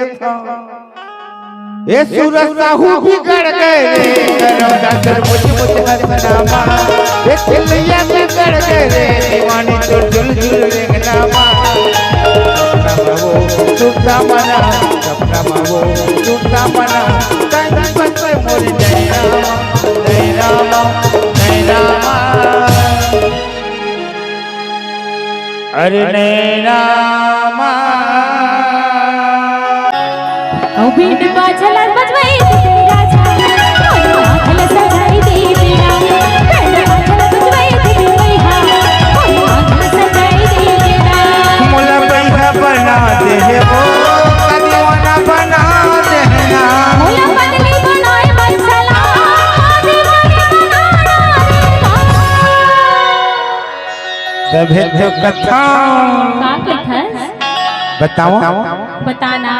कथा ये सूरज साहू बिगड़ गए करो दादर मुझ हसनामा ये चिल्लिया बिगड़ गए दीवानी तो झुल झुल रेंगनामा वो टूटा मना सपना वो टूटा मना कहीं बस मोर जय रामा जय रामा अरे जय रामा बीट बाजला बजवाई दे राजा और आंखल सजाई दे तेरा बीट बाजला बजवाई दे मैया और आंखल सजाई दे तेरा मुला बैठा बना दे वो दीवाना बना दे ना मुला बदली बनाए मसाला दीवाना बनाना रे तबे तो कथा का कथा बताओ बताना